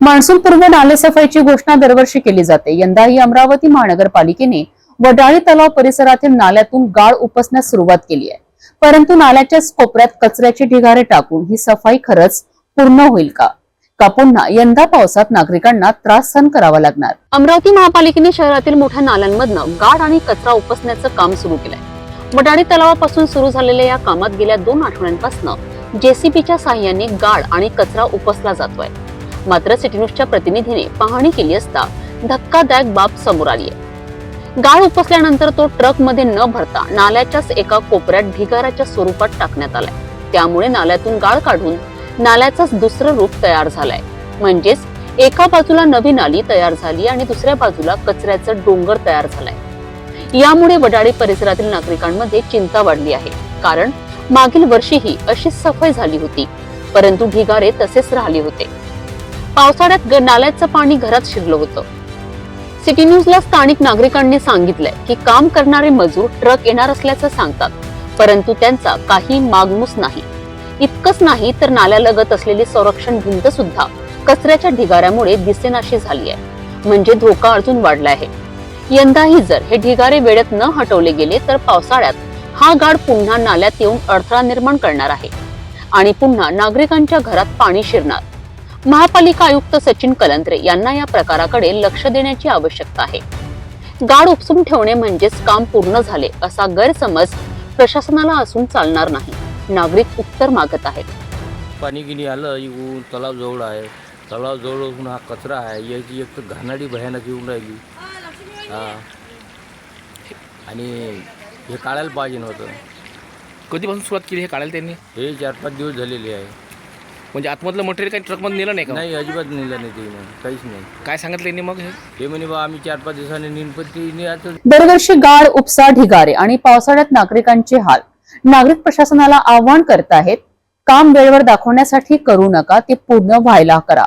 मान्सूनपूर्व नालेसफाईची घोषणा दरवर्षी केली जाते। यंदाही अमरावती महानगरपालिकेने वडाळी तलाव परिसरातील नाल्यातून गाळ उपसण्यास सुरुवात केली आहे। परंतु नाल्याच्या कोपऱ्यात कचऱ्याचे ढिगारे टाकून ही सफाई खरंच पूर्ण होईल का पुन्हा यंदा पावसात नागरिकांना त्रास सहन करावा लागणार? अमरावती महापालिकेने शहरातील मोठ्या नाल्यांमधनं गाळ आणि कचरा उपसण्याचं काम सुरू केलंय। वडाळी तलावापासून सुरू झालेल्या या कामात गेल्या 2 आठवड्यांपासून जेसीबीच्या साहाय्याने गाळ आणि कचरा उपसला जातोय। मात्र सिटी न्यूजच्या प्रतिनिधीने पाहणी केली असता धक्कादायक बाब समोर आली आहे। गाळ उपसल्यानंतर तो ट्रक मध्ये न भरता नाल्याच्याच एका कोपऱ्यात ढिगाऱ्याच्या स्वरूपात टाकण्यात आलाय। त्यामुळे नाल्यातून गाळ काढून नाल्याचंच दुसरं रूप तयार झालंय। म्हणजेच एका बाजूला नवी नाली तयार झाली आणि दुसऱ्या बाजूला कचऱ्याचं डोंगर तयार झालंय। यामुळे वडाळी परिसरातील नागरिकांमध्ये चिंता वाढली आहे, कारण मागील वर्षीही अशीच सफाई झाली होती, परंतु ढिगारे तसेच राहिले होते। पावसाळ्यात नाल्याचं पाणी घरात शिरलं होतं। सिटी न्यूजला स्थानिक नागरिकांनी सांगितलंय की काम करणारे मजूर ट्रक येणार असल्याचं सांगतात, परंतु त्यांचा काही मागमूस नाही। इतकंच नाही तर नाल्यालगत असलेली संरक्षण भिंत सुद्धा कचऱ्याच्या ढिगाऱ्यामुळे दिसेनाशी झाली आहे, म्हणजे धोका अजून वाढला आहे। यंदाही जर हे ढिगारे वेळेत न हटवले गेले तर पावसाळ्यात हा गाळ पुन्हा नाल्यात येऊन अडथळा निर्माण करणार आहे आणि पुन्हा नागरिकांच्या घरात पाणी शिरणार। महापालिका आयुक्त सचिन कलंत्रे यांना या प्रकाराकडे लक्ष देण्याची आवश्यकता आहे। गाळ उपसून ठेवणे म्हणजेच काम पूर्ण झाले असा गैरसमज प्रशासनाला असून चालणार नाही। नागरिक उत्तर मागत आहेत। पाणी गिनी आलं येऊन तलाव जवळ आहे, तलाव जवळ हा कचरा आहे, याची एक तर घाणाडी भयानक येऊन राहिली। आणि हे काढायला पाहिजे नव्हतं। कधीपासून सुरुवात केली हे काढायला त्यांनी? हे 4-5 दिवस झालेले आहे। म्हणजे आतमधलं मटेरियल काही ट्रकमध्ये नेलं नाही का? नाही, अजिबात नेलं नाही ते, काहीच नाही। काय सांगितलं त्यांनी मग? हे म्हणे बा आम्ही 4-5 दिवसांनी नीनपत्ती आता दरवर्षी गाळ उपसा, ढिगारे आणि पावसाळ्यात नागरिकांचे हाल। नागरिक प्रशासनाला आवाहन करत आहेत, काम वेळेवर दाखवण्यासाठी करू नका, ते पूर्ण व्हायला करा।